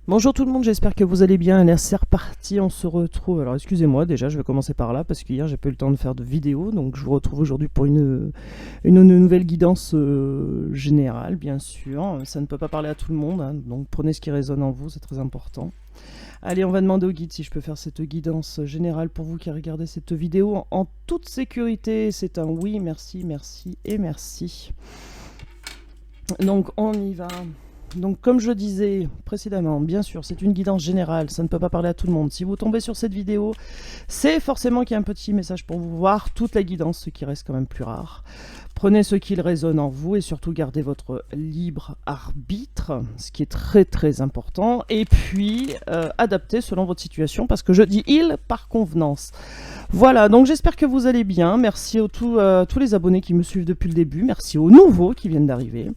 Bonjour tout le monde, j'espère que vous allez bien. Allez, c'est reparti, on se retrouve. Alors excusez-moi, déjà je vais commencer par là parce qu'hier j'ai pas eu le temps de faire de vidéo, donc je vous retrouve aujourd'hui pour une nouvelle guidance générale, bien sûr. Ça ne peut pas parler à tout le monde, hein, donc prenez ce qui résonne en vous, c'est très important. Allez, on va demander au guide si je peux faire cette guidance générale pour vous qui regardez cette vidéo en toute sécurité. C'est un oui, merci, merci et merci. Donc on y va. Donc comme je disais précédemment, bien sûr, c'est une guidance générale, ça ne peut pas parler à tout le monde. Si vous tombez sur cette vidéo, c'est forcément qu'il y a un petit message pour vous voir toute la guidance, ce qui reste quand même plus rare. Prenez ce qui résonne en vous et surtout gardez votre libre arbitre, ce qui est très très important. Et puis adaptez selon votre situation, parce que je dis il par convenance. Voilà, donc j'espère que vous allez bien. Merci à tous les abonnés qui me suivent depuis le début. Merci aux nouveaux qui viennent d'arriver.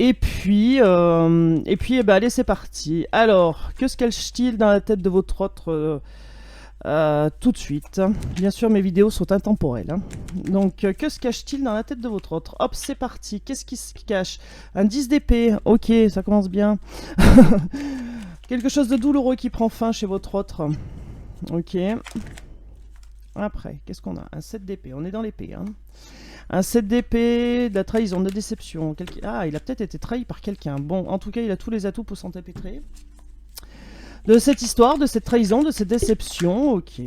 Et puis, eh ben, allez, c'est parti. Alors, que se cache-t-il dans la tête de votre autre tout de suite? Bien sûr, mes vidéos sont intemporelles. Hein. Donc, que se cache-t-il dans la tête de votre autre? Hop, c'est parti. Qu'est-ce qui se cache? Un 10 d'épée. Ok, ça commence bien. Quelque chose de douloureux qui prend fin chez votre autre. Ok. Après, qu'est-ce qu'on a? Un 7 d'épée. On est dans l'épée. Hein. Un 7 d'épée, de la trahison, de la déception. Ah, il a peut-être été trahi par quelqu'un. Bon, en tout cas, il a tous les atouts pour s'en dépêtrer. De cette histoire, de cette trahison, de cette déception, ok.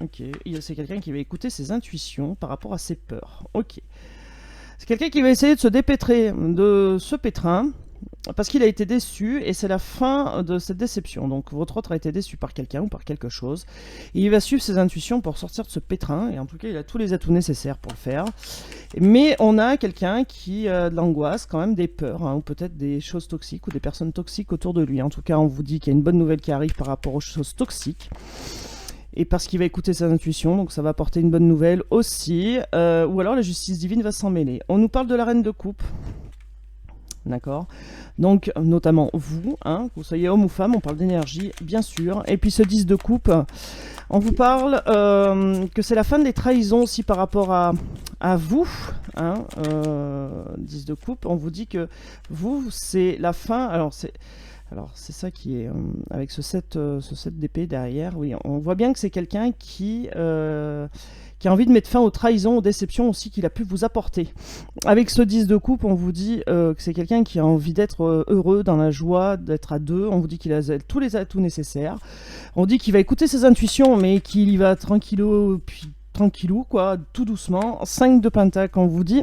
Ok, c'est quelqu'un qui va écouter ses intuitions par rapport à ses peurs. Ok. C'est quelqu'un qui va essayer de se dépêtrer de ce pétrin, parce qu'il a été déçu, et c'est la fin de cette déception. Donc votre autre a été déçu par quelqu'un ou par quelque chose, et il va suivre ses intuitions pour sortir de ce pétrin, et en tout cas il a tous les atouts nécessaires pour le faire. Mais on a quelqu'un qui a de l'angoisse, quand même des peurs, hein, ou peut-être des choses toxiques, ou des personnes toxiques autour de lui. En tout cas on vous dit qu'il y a une bonne nouvelle qui arrive par rapport aux choses toxiques. Et parce qu'il va écouter ses intuitions, donc ça va apporter une bonne nouvelle aussi. Ou alors la justice divine va s'en mêler. On nous parle de la reine de coupe. D'accord. Donc, notamment vous, hein, que vous soyez homme ou femme, on parle d'énergie, bien sûr. Et puis ce 10 de coupe, on vous parle que c'est la fin des trahisons aussi par rapport à vous. Hein, 10 de coupe, on vous dit que vous, c'est la fin. Alors, c'est ça qui est avec ce 7 d'épée derrière. Oui, on voit bien que c'est quelqu'un qui a envie de mettre fin aux trahisons, aux déceptions aussi qu'il a pu vous apporter. Avec ce 10 de coupe, on vous dit que c'est quelqu'un qui a envie d'être heureux, dans la joie, d'être à deux. On vous dit qu'il a tous les atouts nécessaires. On dit qu'il va écouter ses intuitions, mais qu'il y va tranquillou, puis tranquillou, quoi, tout doucement. 5 de pentacle, on vous dit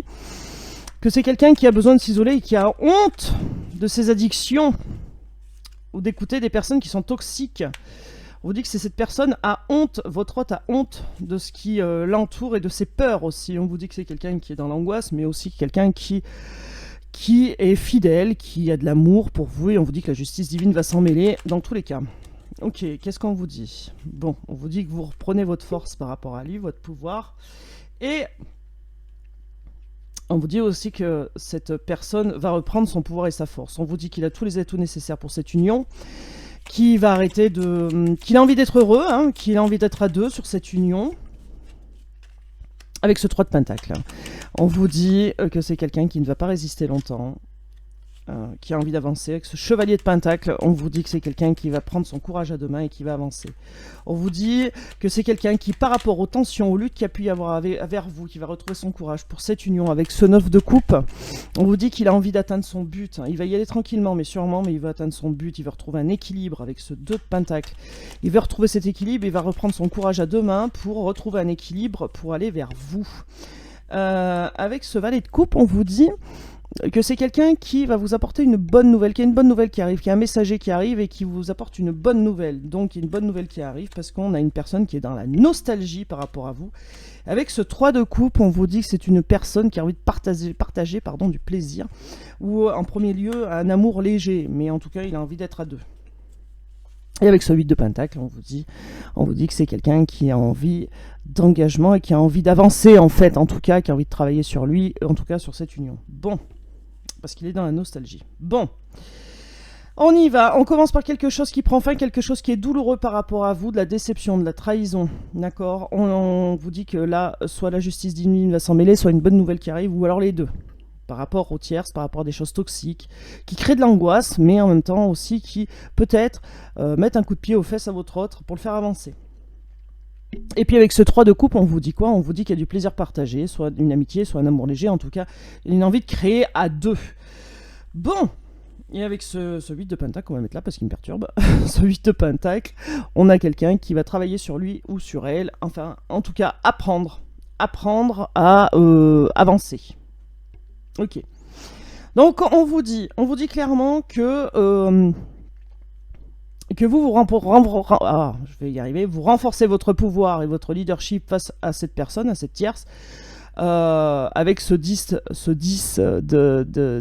que c'est quelqu'un qui a besoin de s'isoler et qui a honte de ses addictions ou d'écouter des personnes qui sont toxiques. On vous dit que c'est cette personne a honte, votre hôte a honte de ce qui l'entoure et de ses peurs aussi. On vous dit que c'est quelqu'un qui est dans l'angoisse, mais aussi quelqu'un qui est fidèle, qui a de l'amour pour vous, et on vous dit que la justice divine va s'en mêler dans tous les cas. Ok, qu'est-ce qu'on vous dit? Bon, on vous dit que vous reprenez votre force par rapport à lui, votre pouvoir, et on vous dit aussi que cette personne va reprendre son pouvoir et sa force. On vous dit qu'il a tous les atouts nécessaires pour cette union, qu'il a envie d'être heureux, hein, qu'il a envie d'être à deux sur cette union, avec ce 3 de pentacle. On vous dit que c'est quelqu'un qui ne va pas résister longtemps, qui a envie d'avancer. Avec ce chevalier de pentacle, on vous dit que c'est quelqu'un qui va prendre son courage à deux mains et qui va avancer. On vous dit que c'est quelqu'un qui, par rapport aux tensions, aux luttes qu'il y a pu y avoir vers vous, qui va retrouver son courage pour cette union. Avec ce 9 de coupe, on vous dit qu'il a envie d'atteindre son but. Il va y aller tranquillement, mais sûrement, mais il va atteindre son but. Il va retrouver un équilibre avec ce 2 de pentacle. Il va retrouver cet équilibre et va reprendre son courage à deux mains pour retrouver un équilibre pour aller vers vous. Avec ce valet de coupe, on vous dit que c'est quelqu'un qui va vous apporter une bonne nouvelle, qu'il y a une bonne nouvelle qui arrive, qu'il y a un messager qui arrive et qui vous apporte une bonne nouvelle. Donc il y a une bonne nouvelle qui arrive parce qu'on a une personne qui est dans la nostalgie par rapport à vous. Avec ce 3 de coupe, on vous dit que c'est une personne qui a envie de partager du plaisir, ou en premier lieu un amour léger, mais en tout cas il a envie d'être à deux. Et avec ce 8 de pentacle, on vous dit que c'est quelqu'un qui a envie d'engagement et qui a envie d'avancer en fait, en tout cas, qui a envie de travailler sur lui, en tout cas sur cette union. Bon. Parce qu'il est dans la nostalgie. Bon, on y va. On commence par quelque chose qui prend fin, quelque chose qui est douloureux par rapport à vous, de la déception, de la trahison. D'accord, on vous dit que là, soit la justice divine va s'en mêler, soit une bonne nouvelle qui arrive, ou alors les deux. par rapport aux tierces, par rapport à des choses toxiques, qui créent de l'angoisse, mais en même temps aussi qui peut-être mettent un coup de pied aux fesses à votre autre pour le faire avancer. Et puis avec ce 3 de coupe, on vous dit quoi? On vous dit qu'il y a du plaisir partagé, soit une amitié, soit un amour léger, en tout cas, une envie de créer à deux. Bon, et avec ce 8 de pentacle, on va mettre là parce qu'il me perturbe, ce 8 de pentacle, on a quelqu'un qui va travailler sur lui ou sur elle, enfin, en tout cas, apprendre à avancer. Ok. Donc, on vous dit clairement que vous je vais y arriver, vous renforcez votre pouvoir et votre leadership face à cette personne, à cette tierce, avec ce 10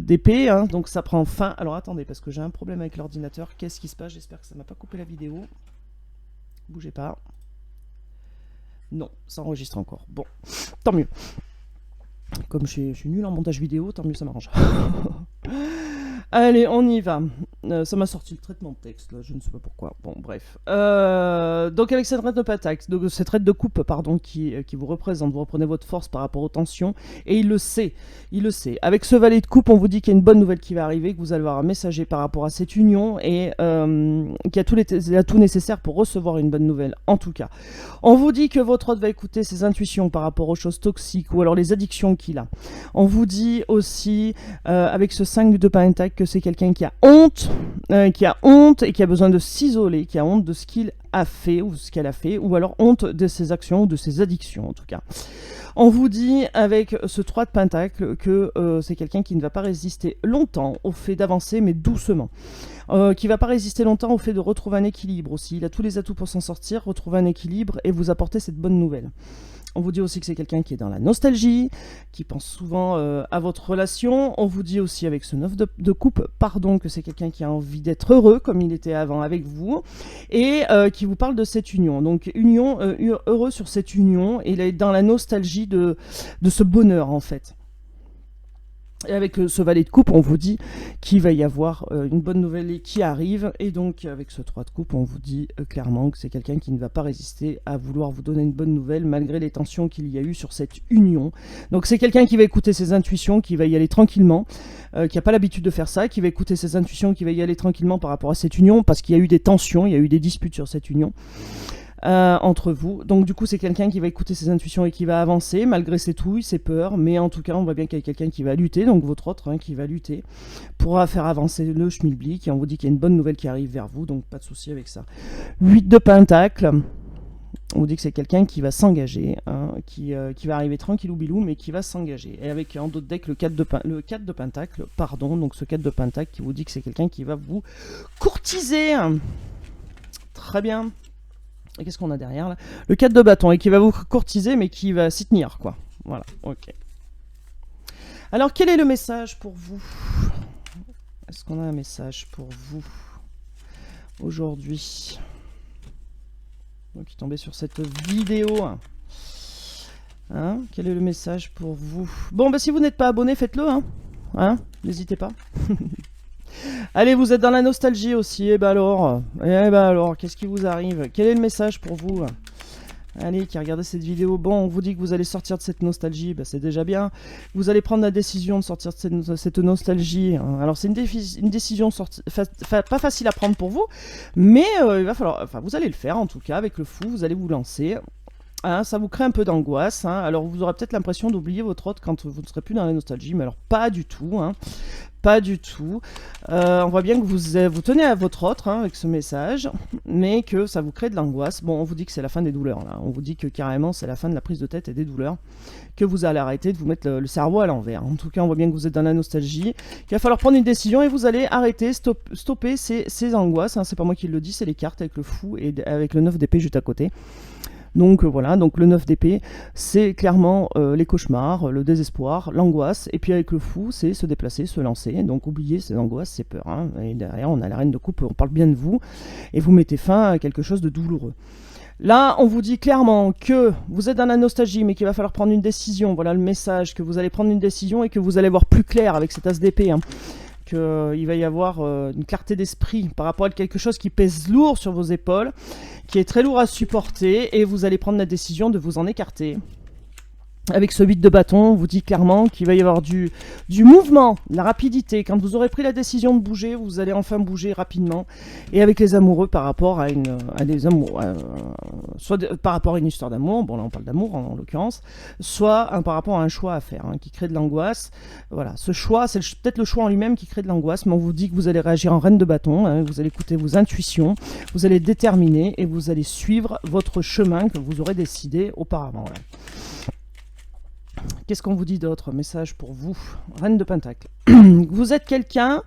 d'épée, hein, donc ça prend fin. Alors attendez, parce que j'ai un problème avec l'ordinateur, qu'est-ce qui se passe? J'espère que ça m'a pas coupé la vidéo. Bougez pas. Non, ça enregistre encore. Bon, tant mieux. Comme je suis nul en montage vidéo, tant mieux, ça m'arrange. Allez, on y va. Ça m'a sorti le traitement de texte, là, je ne sais pas pourquoi. Bon, bref. Donc avec cette raide de pataque, donc cette raide de coupe, pardon, qui vous représente, vous reprenez votre force par rapport aux tensions, et il le sait, Avec ce valet de coupe, on vous dit qu'il y a une bonne nouvelle qui va arriver, que vous allez avoir un messager par rapport à cette union, et qu'il y a tout nécessaire pour recevoir une bonne nouvelle, en tout cas. On vous dit que votre hôte va écouter ses intuitions par rapport aux choses toxiques, ou alors les addictions qu'il a. On vous dit aussi, avec ce 5 de pentacle, que c'est quelqu'un qui a honte et qui a besoin de s'isoler, qui a honte de ce qu'il a fait ou ce qu'elle a fait, ou alors honte de ses actions ou de ses addictions en tout cas. On vous dit avec ce 3 de pentacle que c'est quelqu'un qui ne va pas résister longtemps au fait d'avancer, mais doucement. Qui ne va pas résister longtemps au fait de retrouver un équilibre aussi. Il a tous les atouts pour s'en sortir, retrouver un équilibre et vous apporter cette bonne nouvelle. On vous dit aussi que c'est quelqu'un qui est dans la nostalgie, qui pense souvent à votre relation. On vous dit aussi avec ce 9 de coupe, que c'est quelqu'un qui a envie d'être heureux, comme il était avant avec vous, et qui vous parle de cette union. Donc heureux sur cette union, et il est dans la nostalgie de ce bonheur en fait. Et avec ce valet de coupe, on vous dit qu'il va y avoir une bonne nouvelle qui arrive. Et donc, avec ce 3 de coupe, on vous dit clairement que c'est quelqu'un qui ne va pas résister à vouloir vous donner une bonne nouvelle, malgré les tensions qu'il y a eu sur cette union. Donc, c'est quelqu'un qui va écouter ses intuitions, qui va y aller tranquillement, qui n'a pas l'habitude de faire ça, qui va écouter ses intuitions, qui va y aller tranquillement par rapport à cette union, parce qu'il y a eu des tensions, il y a eu des disputes sur cette union. Entre vous. Donc du coup c'est quelqu'un qui va écouter ses intuitions et qui va avancer malgré ses touilles, ses peurs, mais en tout cas on voit bien qu'il y a quelqu'un qui va lutter, donc votre autre qui va lutter pour faire avancer le schmilblick, et on vous dit qu'il y a une bonne nouvelle qui arrive vers vous, donc pas de souci avec ça. 8 de pentacle, on vous dit que c'est quelqu'un qui va s'engager, qui va arriver tranquillou bilou, mais qui va s'engager. Et avec en d'autres decks le 4 de pentacle, donc ce 4 de pentacle qui vous dit que c'est quelqu'un qui va vous courtiser. Très bien. Et qu'est-ce qu'on a derrière là? Le 4 de bâton, et qui va vous courtiser, mais qui va s'y tenir, quoi. Voilà, ok. Alors, quel est le message pour vous? Est-ce qu'on a un message pour vous aujourd'hui? Donc, il est tombé sur cette vidéo. Hein? Quel est le message pour vous? Bon, bah, si vous n'êtes pas abonné, faites-le, hein? N'hésitez pas. Allez, vous êtes dans la nostalgie aussi, et bah alors, qu'est-ce qui vous arrive? Quel est le message pour vous? Allez, qui regardez cette vidéo, bon, on vous dit que vous allez sortir de cette nostalgie, bah c'est déjà bien. Vous allez prendre la décision de sortir de cette nostalgie. Alors c'est une décision pas facile à prendre pour vous, mais il va falloir, vous allez le faire en tout cas, avec le fou, vous allez vous lancer. Ça vous crée un peu d'angoisse, alors vous aurez peut-être l'impression d'oublier votre hôte quand vous ne serez plus dans la nostalgie, mais alors pas du tout, pas du tout. On voit bien que vous tenez à votre autre avec ce message, mais que ça vous crée de l'angoisse. Bon, on vous dit que c'est la fin des douleurs, là. On vous dit que carrément c'est la fin de la prise de tête et des douleurs, que vous allez arrêter de vous mettre le cerveau à l'envers. En tout cas, on voit bien que vous êtes dans la nostalgie, qu'il va falloir prendre une décision et vous allez arrêter, stopper ces angoisses. C'est pas moi qui le dis, c'est les cartes avec le fou et avec le 9 d'épée juste à côté. Donc voilà, donc le 9 d'épée, c'est clairement les cauchemars, le désespoir, l'angoisse, et puis avec le fou, c'est se déplacer, se lancer, donc oubliez ces angoisses, ces peurs. Et derrière, on a la reine de coupe, on parle bien de vous, et vous mettez fin à quelque chose de douloureux. Là, on vous dit clairement que vous êtes dans la nostalgie, mais qu'il va falloir prendre une décision. Voilà le message, que vous allez prendre une décision et que vous allez voir plus clair avec cet as d'épée. Qu'il va y avoir une clarté d'esprit par rapport à quelque chose qui pèse lourd sur vos épaules, qui est très lourd à supporter, et vous allez prendre la décision de vous en écarter. Avec ce 8 de bâton, on vous dit clairement qu'il va y avoir du mouvement, de la rapidité. Quand vous aurez pris la décision de bouger, vous allez enfin bouger rapidement. Et avec les amoureux par rapport à des amours, par rapport à une histoire d'amour, bon là on parle d'amour en l'occurrence, soit par rapport à un choix à faire, qui crée de l'angoisse. Voilà, ce choix, c'est peut-être le choix en lui-même qui crée de l'angoisse, mais on vous dit que vous allez réagir en reine de bâton, vous allez écouter vos intuitions, vous allez déterminer et vous allez suivre votre chemin que vous aurez décidé auparavant. Voilà. Qu'est-ce qu'on vous dit d'autre? Message pour vous, Reine de Pentacle. Vous êtes quelqu'un,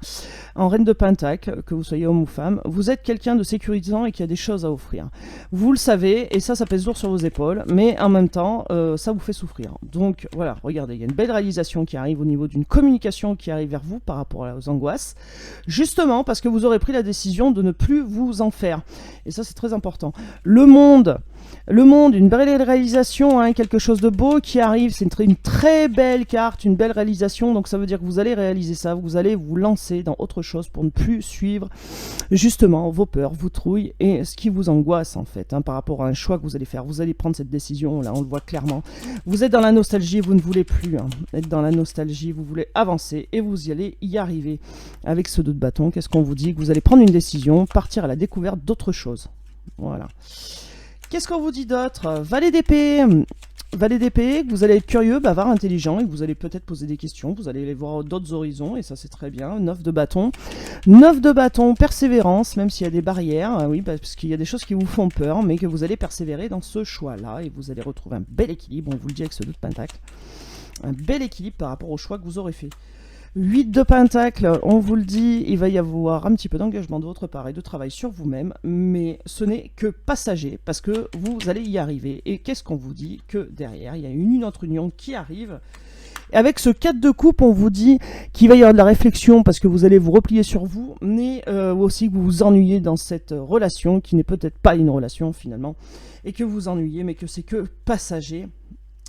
en Reine de Pentacle, que vous soyez homme ou femme, vous êtes quelqu'un de sécurisant et qui a des choses à offrir. Vous le savez, et ça pèse lourd sur vos épaules, mais en même temps, ça vous fait souffrir. Donc voilà, regardez, il y a une belle réalisation qui arrive au niveau d'une communication qui arrive vers vous par rapport aux angoisses, justement parce que vous aurez pris la décision de ne plus vous en faire. Et ça, c'est très important. Le monde, une belle réalisation, quelque chose de beau qui arrive, c'est une très belle carte, une belle réalisation, donc ça veut dire que vous allez réaliser ça, vous allez vous lancer dans autre chose pour ne plus suivre justement vos peurs, vos trouilles et ce qui vous angoisse en fait, par rapport à un choix que vous allez faire. Vous allez prendre cette décision, là on le voit clairement. Vous êtes dans la nostalgie, vous ne voulez plus être dans la nostalgie, vous voulez avancer et vous y allez y arriver. Avec ce 2 de bâton, qu'est-ce qu'on vous dit? Que vous allez prendre une décision, partir à la découverte d'autre chose. Voilà. Qu'est-ce qu'on vous dit d'autre? Valet d'épée. Valet d'épée, que vous allez être curieux, bavard, intelligent, et que vous allez peut-être poser des questions, vous allez aller voir d'autres horizons, et ça c'est très bien. 9 de bâton. 9 de bâton, persévérance, même s'il y a des barrières, oui, parce qu'il y a des choses qui vous font peur, mais que vous allez persévérer dans ce choix-là, et vous allez retrouver un bel équilibre, on vous le dit avec ce 2 de pentacle. Un bel équilibre par rapport au choix que vous aurez fait. 8 de pentacle, on vous le dit, il va y avoir un petit peu d'engagement de votre part et de travail sur vous-même, mais ce n'est que passager, parce que vous allez y arriver. Et qu'est-ce qu'on vous dit? Que derrière, il y a une autre union qui arrive. Et avec ce 4 de coupe, on vous dit qu'il va y avoir de la réflexion, parce que vous allez vous replier sur vous, mais aussi que vous vous ennuyez dans cette relation, qui n'est peut-être pas une relation finalement, et que vous vous ennuyez, mais que c'est que passager.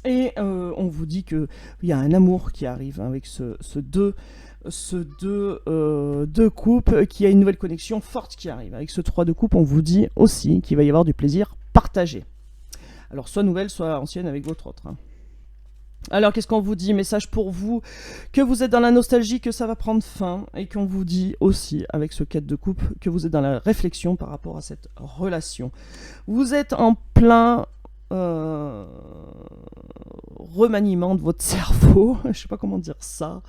Et on vous dit qu'il y a un amour qui arrive avec ce 2 de coupe, qui a une nouvelle connexion forte qui arrive. Avec ce 3 de coupe, on vous dit aussi qu'il va y avoir du plaisir partagé. Alors soit nouvelle, soit ancienne avec votre autre. Alors qu'est-ce qu'on vous dit? Message pour vous, que vous êtes dans la nostalgie, que ça va prendre fin, et qu'on vous dit aussi avec ce 4 de coupe que vous êtes dans la réflexion par rapport à cette relation. Vous êtes en plein remaniement de votre cerveau, je sais pas comment dire ça.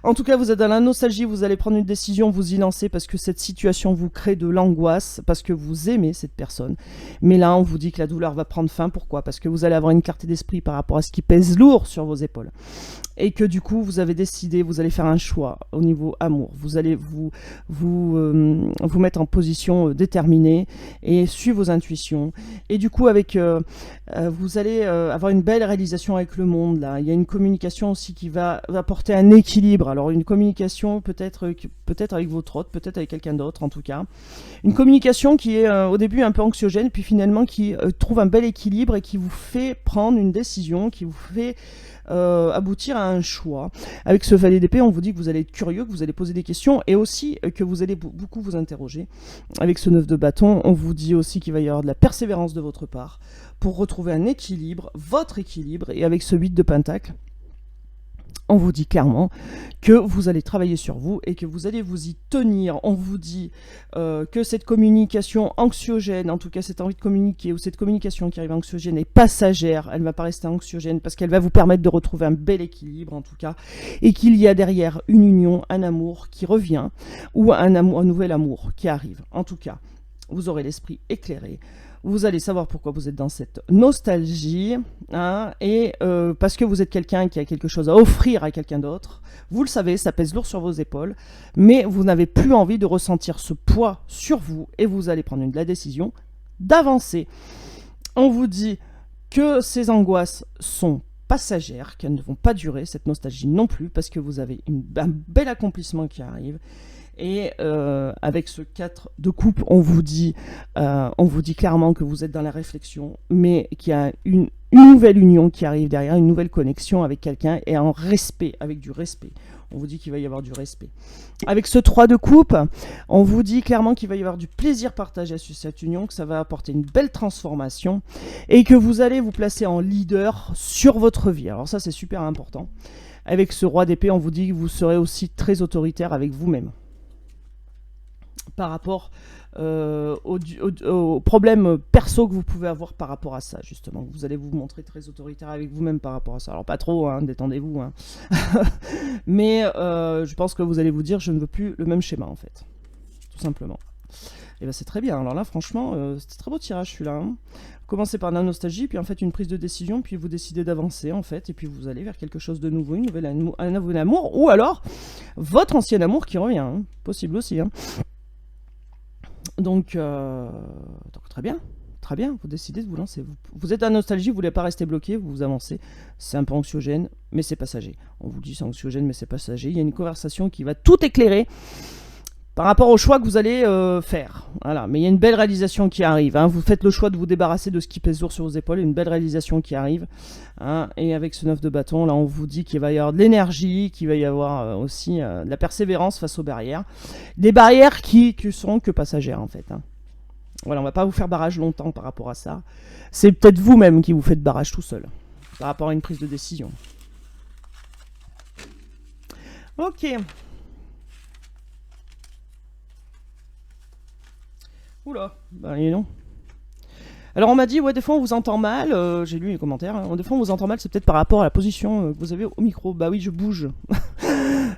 En tout cas, vous êtes dans la nostalgie, vous allez prendre une décision, vous y lancer parce que cette situation vous crée de l'angoisse, parce que vous aimez cette personne. Mais là, on vous dit que la douleur va prendre fin. Pourquoi? Parce que vous allez avoir une clarté d'esprit par rapport à ce qui pèse lourd sur vos épaules. Et que du coup, vous avez décidé, vous allez faire un choix au niveau amour. Vous allez vous mettre en position déterminée et suivre vos intuitions. Et du coup, avec vous allez avoir une belle réalisation avec le monde. Là, il y a une communication aussi qui va apporter un équilibre. Alors une communication peut-être avec votre hôte, peut-être avec quelqu'un d'autre en tout cas. Une communication qui est au début un peu anxiogène, puis finalement qui trouve un bel équilibre et qui vous fait prendre une décision, qui vous fait aboutir à un choix. Avec ce valet d'épée, on vous dit que vous allez être curieux, que vous allez poser des questions et aussi que vous allez beaucoup vous interroger. Avec ce 9 de bâton, on vous dit aussi qu'il va y avoir de la persévérance de votre part pour retrouver un équilibre, votre équilibre. Et avec ce 8 de pentacle, on vous dit clairement que vous allez travailler sur vous et que vous allez vous y tenir. On vous dit que cette communication anxiogène, en tout cas cette envie de communiquer ou cette communication qui arrive anxiogène est passagère. Elle ne va pas rester anxiogène parce qu'elle va vous permettre de retrouver un bel équilibre en tout cas, et qu'il y a derrière une union, un amour qui revient ou un nouvel amour qui arrive. En tout cas, vous aurez l'esprit éclairé. Vous allez savoir pourquoi vous êtes dans cette nostalgie, et parce que vous êtes quelqu'un qui a quelque chose à offrir à quelqu'un d'autre. Vous le savez, ça pèse lourd sur vos épaules, mais vous n'avez plus envie de ressentir ce poids sur vous, et vous allez prendre la décision d'avancer. On vous dit que ces angoisses sont passagères, qu'elles ne vont pas durer, cette nostalgie non plus, parce que vous avez un bel accomplissement qui arrive. Et avec ce 4 de coupe, on vous dit clairement que vous êtes dans la réflexion, mais qu'il y a une nouvelle union qui arrive derrière, une nouvelle connexion avec quelqu'un, et en respect, avec du respect. On vous dit qu'il va y avoir du respect. Avec ce 3 de coupe, on vous dit clairement qu'il va y avoir du plaisir partagé sur cette union, que ça va apporter une belle transformation et que vous allez vous placer en leader sur votre vie. Alors ça, c'est super important. Avec ce roi d'épée, on vous dit que vous serez aussi très autoritaire avec vous-même. Par rapport aux problèmes perso que vous pouvez avoir par rapport à ça, justement. Vous allez vous montrer très autoritaire avec vous-même par rapport à ça. Alors pas trop, hein, détendez-vous. Hein. Mais je pense que vous allez vous dire, je ne veux plus le même schéma, en fait. Tout simplement. Et bien c'est très bien. Alors là, franchement, c'était très beau tirage, celui-là. Hein. Commencez par la nostalgie, puis en fait une prise de décision, puis vous décidez d'avancer, en fait, et puis vous allez vers quelque chose de nouveau, un nouvel amour, ou alors votre ancien amour qui revient. Hein. Possible aussi, hein. Donc très bien, vous décidez de vous lancer. Vous êtes à nostalgie, vous ne voulez pas rester bloqué, vous avancez. C'est un peu anxiogène, mais c'est passager. On vous dit c'est anxiogène, mais c'est passager. Il y a une conversation qui va tout éclairer par rapport au choix que vous allez faire. Voilà. Mais il y a une belle réalisation qui arrive. Hein. Vous faites le choix de vous débarrasser de ce qui pèse lourd sur vos épaules. Une belle réalisation qui arrive. Hein. Et avec ce 9 de bâton, là, on vous dit qu'il va y avoir de l'énergie, qu'il va y avoir aussi de la persévérance face aux barrières. Des barrières qui seront que passagères, en fait. Hein. Voilà, on ne va pas vous faire barrage longtemps par rapport à ça. C'est peut-être vous-même qui vous faites barrage tout seul par rapport à une prise de décision. Ok. Oula, bah non. Alors on m'a dit, ouais, des fois on vous entend mal, j'ai lu les commentaires, hein. Des fois on vous entend mal, c'est peut-être par rapport à la position que vous avez au micro. Bah oui, je bouge.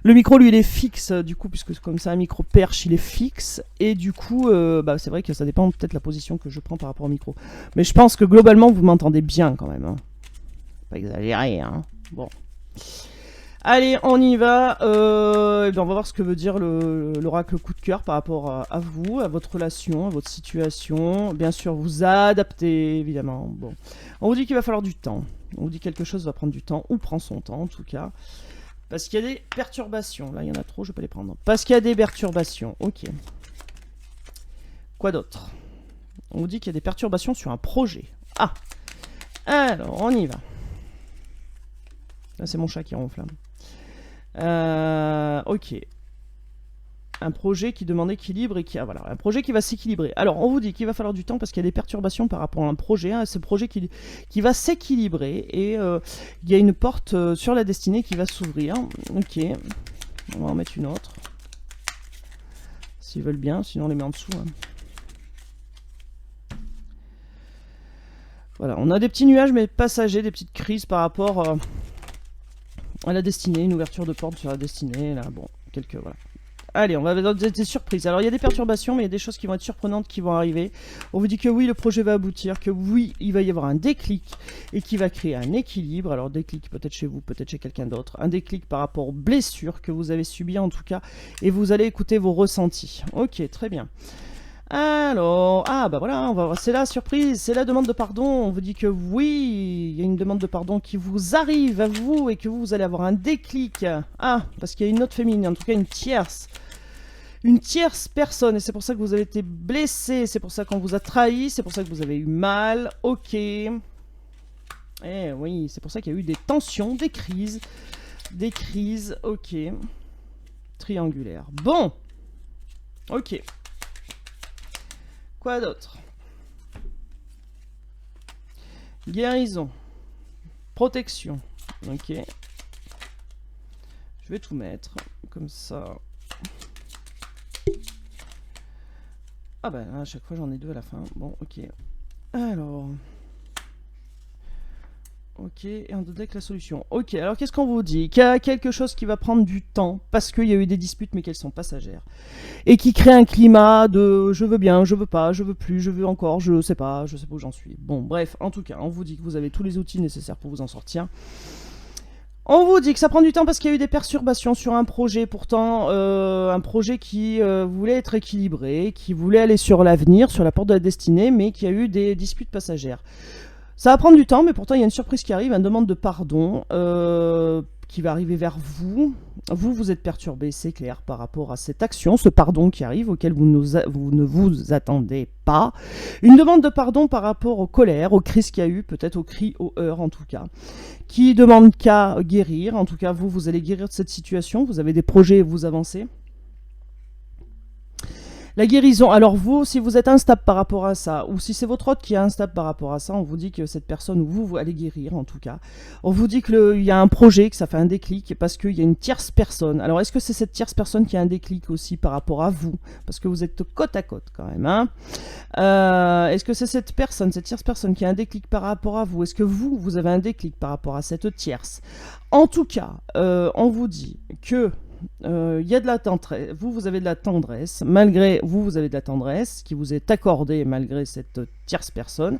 Le micro, lui, il est fixe, du coup, puisque comme c'est un micro perche, il est fixe, et du coup, bah, c'est vrai que ça dépend peut-être de la position que je prends par rapport au micro. Mais je pense que globalement, vous m'entendez bien quand même. Hein. Pas exagéré, hein. Bon. Allez, on y va. Et bien on va voir ce que veut dire l'oracle coup de cœur par rapport à vous, à votre relation, à votre situation. Bien sûr, vous adaptez, évidemment. Bon. On vous dit qu'il va falloir du temps. On vous dit que quelque chose va prendre du temps, ou prend son temps en tout cas. Parce qu'il y a des perturbations. Là, il y en a trop, je ne vais pas les prendre. Parce qu'il y a des perturbations. Ok. Quoi d'autre? On vous dit qu'il y a des perturbations sur un projet. Ah. Alors, on y va. Là, c'est mon chat qui ronfle. Ok. Un projet qui demande équilibre et qui a, voilà, un projet qui va s'équilibrer. Alors, on vous dit qu'il va falloir du temps parce qu'il y a des perturbations par rapport à un projet, hein, ce projet qui va s'équilibrer et il y a une porte sur la destinée qui va s'ouvrir. Ok. On va en mettre une autre. S'ils veulent bien, sinon on les met en dessous. Hein. Voilà, on a des petits nuages mais passagers, des petites crises par rapport à la destinée, une ouverture de porte sur la destinée, là, bon, quelques, voilà. Allez, on va avoir des surprises. Alors, il y a des perturbations, mais il y a des choses qui vont être surprenantes qui vont arriver. On vous dit que oui, le projet va aboutir, que oui, il va y avoir un déclic et qui va créer un équilibre. Alors, déclic peut-être chez vous, peut-être chez quelqu'un d'autre. Un déclic par rapport aux blessures que vous avez subies, en tout cas, et vous allez écouter vos ressentis. Ok, très bien. Alors, ah bah voilà, c'est la surprise, c'est la demande de pardon. On vous dit que oui, il y a une demande de pardon qui vous arrive à vous et que vous allez avoir un déclic. Ah, parce qu'il y a une autre féminine, en tout cas une tierce personne, et c'est pour ça que vous avez été blessé, c'est pour ça qu'on vous a trahi, c'est pour ça que vous avez eu mal. Ok. Eh oui, c'est pour ça qu'il y a eu des tensions, des crises, ok. Triangulaire. Bon. Ok. Quoi d'autre? Guérison. Protection. Ok. Je vais tout mettre. Comme ça. Ah ben, à chaque fois j'en ai deux à la fin. Bon, ok. Alors... Ok, et on donne avec la solution. Ok, alors qu'est-ce qu'on vous dit? Qu'il y a quelque chose qui va prendre du temps, parce qu'il y a eu des disputes, mais qu'elles sont passagères. Et qui crée un climat de je veux bien, je veux pas, je veux plus, je veux encore, je sais pas où j'en suis. Bon, bref, en tout cas, on vous dit que vous avez tous les outils nécessaires pour vous en sortir. On vous dit que ça prend du temps parce qu'il y a eu des perturbations sur un projet, pourtant un projet qui voulait être équilibré, qui voulait aller sur l'avenir, sur la porte de la destinée, mais qui a eu des disputes passagères. Ça va prendre du temps, mais pourtant il y a une surprise qui arrive, une demande de pardon qui va arriver vers vous. Vous êtes perturbé, c'est clair, par rapport à cette action, ce pardon qui arrive, auquel vous ne vous attendez pas. Une demande de pardon par rapport aux colères, aux crises qu'il y a eu, peut-être aux cris, aux heurts en tout cas, qui demande qu'à guérir. En tout cas, vous allez guérir de cette situation, vous avez des projets et vous avancez. La guérison, alors vous, si vous êtes instable par rapport à ça, ou si c'est votre hôte qui est instable par rapport à ça, on vous dit que cette personne, ou vous allez guérir en tout cas. On vous dit qu'il y a un projet, que ça fait un déclic, parce qu'il y a une tierce personne. Alors est-ce que c'est cette tierce personne qui a un déclic aussi par rapport à vous? Parce que vous êtes côte à côte quand même. Hein, est-ce que c'est cette personne, cette tierce personne qui a un déclic par rapport à vous? Est-ce que vous avez un déclic par rapport à cette tierce? En tout cas, on vous dit que y a de la tendresse, vous avez de la tendresse, malgré vous avez de la tendresse qui vous est accordée malgré cette tierce personne,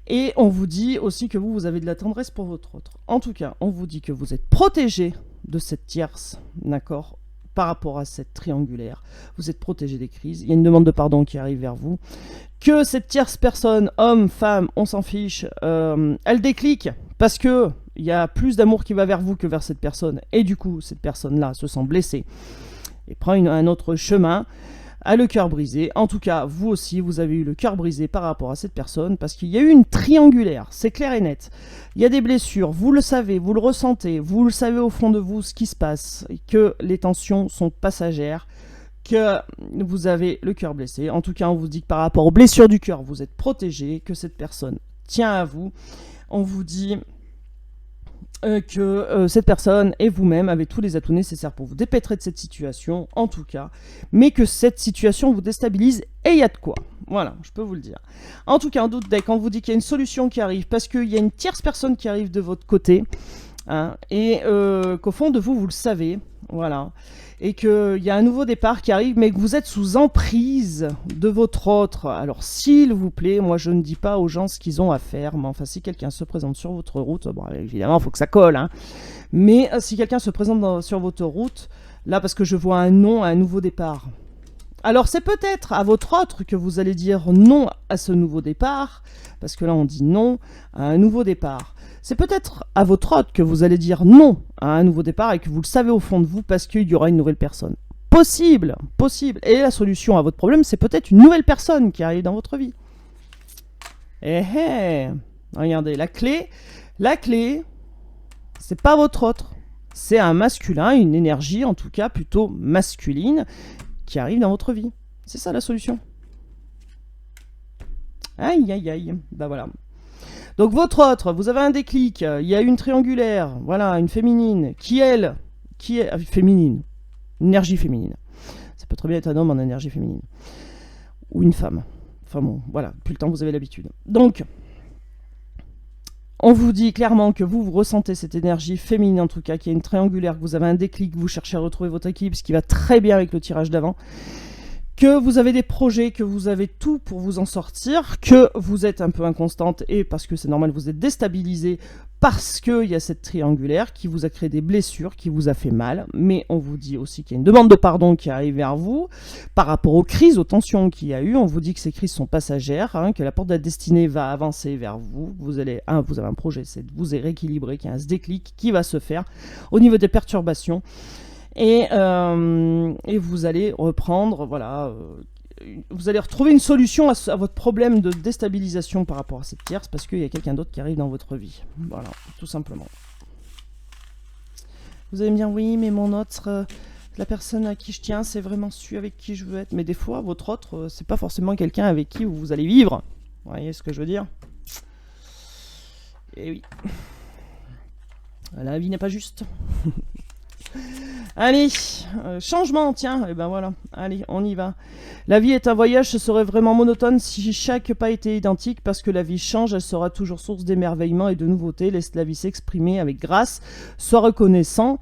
et on vous dit aussi que vous avez de la tendresse pour votre autre. En tout cas, on vous dit que vous êtes protégé de cette tierce, d'accord, par rapport à cette triangulaire, vous êtes protégé des crises, il y a une demande de pardon qui arrive vers vous, que cette tierce personne, homme, femme, on s'en fiche, elle déclique, parce que il y a plus d'amour qui va vers vous que vers cette personne, et du coup, cette personne-là se sent blessée, et prend un autre chemin, a le cœur brisé. En tout cas, vous aussi, vous avez eu le cœur brisé par rapport à cette personne, parce qu'il y a eu une triangulaire, c'est clair et net. Il y a des blessures, vous le savez, vous le ressentez, vous le savez au fond de vous ce qui se passe, et que les tensions sont passagères, que vous avez le cœur blessé. En tout cas, on vous dit que par rapport aux blessures du cœur, vous êtes protégé, que cette personne tient à vous. On vous dit que cette personne et vous-même avez tous les atouts nécessaires pour vous dépêtrer de cette situation, en tout cas, mais que cette situation vous déstabilise, et il y a de quoi. Voilà, je peux vous le dire. En tout cas, en doute deck, on vous dit qu'il y a une solution qui arrive, parce qu'il y a une tierce personne qui arrive de votre côté, hein, et qu'au fond de vous, vous le savez, voilà, et qu'il y a un nouveau départ qui arrive, mais que vous êtes sous emprise de votre autre. Alors, s'il vous plaît, moi je ne dis pas aux gens ce qu'ils ont à faire, mais enfin, si quelqu'un se présente sur votre route, bon, évidemment, il faut que ça colle, hein, mais si quelqu'un se présente sur votre route, là, parce que je vois un non à un nouveau départ, alors c'est peut-être à votre autre que vous allez dire non à ce nouveau départ, parce que là on dit non à un nouveau départ. C'est peut-être à votre autre que vous allez dire non à un nouveau départ et que vous le savez au fond de vous parce qu'il y aura une nouvelle personne. Possible, possible. Et la solution à votre problème, c'est peut-être une nouvelle personne qui arrive dans votre vie. Regardez, la clé, c'est pas votre autre. C'est un masculin, une énergie en tout cas plutôt masculine qui arrive dans votre vie. C'est ça la solution. Aïe, aïe, aïe. Bah voilà. Donc votre autre, vous avez un déclic, il y a une triangulaire, voilà, une féminine, qui est féminine, une énergie féminine. Ça peut très bien être un homme en énergie féminine. Ou une femme. Enfin bon, voilà, depuis le temps vous avez l'habitude. Donc, on vous dit clairement que vous ressentez cette énergie féminine, en tout cas, qui est une triangulaire, que vous avez un déclic, vous cherchez à retrouver votre équilibre, ce qui va très bien avec le tirage d'avant, que vous avez des projets, que vous avez tout pour vous en sortir, que vous êtes un peu inconstante, et parce que c'est normal, vous êtes déstabilisé, parce qu'il y a cette triangulaire qui vous a créé des blessures, qui vous a fait mal, mais on vous dit aussi qu'il y a une demande de pardon qui arrive vers vous, par rapport aux crises, aux tensions qu'il y a eu, on vous dit que ces crises sont passagères, hein, que la porte de la destinée va avancer vers vous, vous avez un projet, c'est de vous rééquilibrer, qu'il y a un déclic qui va se faire au niveau des perturbations, et vous allez reprendre, voilà, vous allez retrouver une solution à votre problème de déstabilisation par rapport à cette tierce, parce qu'il y a quelqu'un d'autre qui arrive dans votre vie. Voilà, tout simplement. Vous allez me dire, oui, mais mon autre, la personne à qui je tiens, c'est vraiment celui avec qui je veux être. Mais des fois, votre autre, c'est pas forcément quelqu'un avec qui vous allez vivre. Vous voyez ce que je veux dire? Et oui. La vie n'est pas juste. Allez, changement, tiens, et ben voilà, allez, on y va. La vie est un voyage, ce serait vraiment monotone si chaque pas était identique, parce que la vie change, elle sera toujours source d'émerveillement et de nouveautés. Laisse la vie s'exprimer avec grâce, sois reconnaissant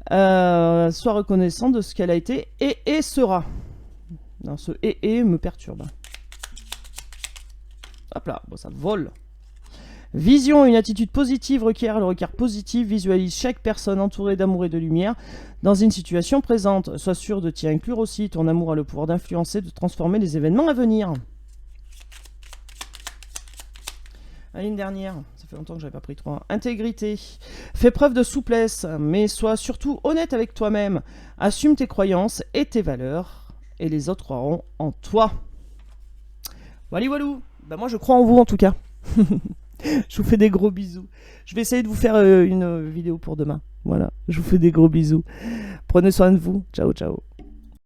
de ce qu'elle a été et sera. Non, ce et me perturbe. Hop là, bon, ça vole. Vision, une attitude positive requiert le regard positif, visualise chaque personne entourée d'amour et de lumière dans une situation présente. Sois sûr de t'y inclure aussi, ton amour a le pouvoir d'influencer, de transformer les événements à venir. Allez, une dernière, ça fait longtemps que j'avais pas pris 3. Intégrité. Fais preuve de souplesse, mais sois surtout honnête avec toi-même. Assume tes croyances et tes valeurs, et les autres croiront en toi. Voilà, walou. Bah moi je crois en vous en tout cas. Je vous fais des gros bisous. Je vais essayer de vous faire une vidéo pour demain. Voilà, je vous fais des gros bisous. Prenez soin de vous. Ciao, ciao.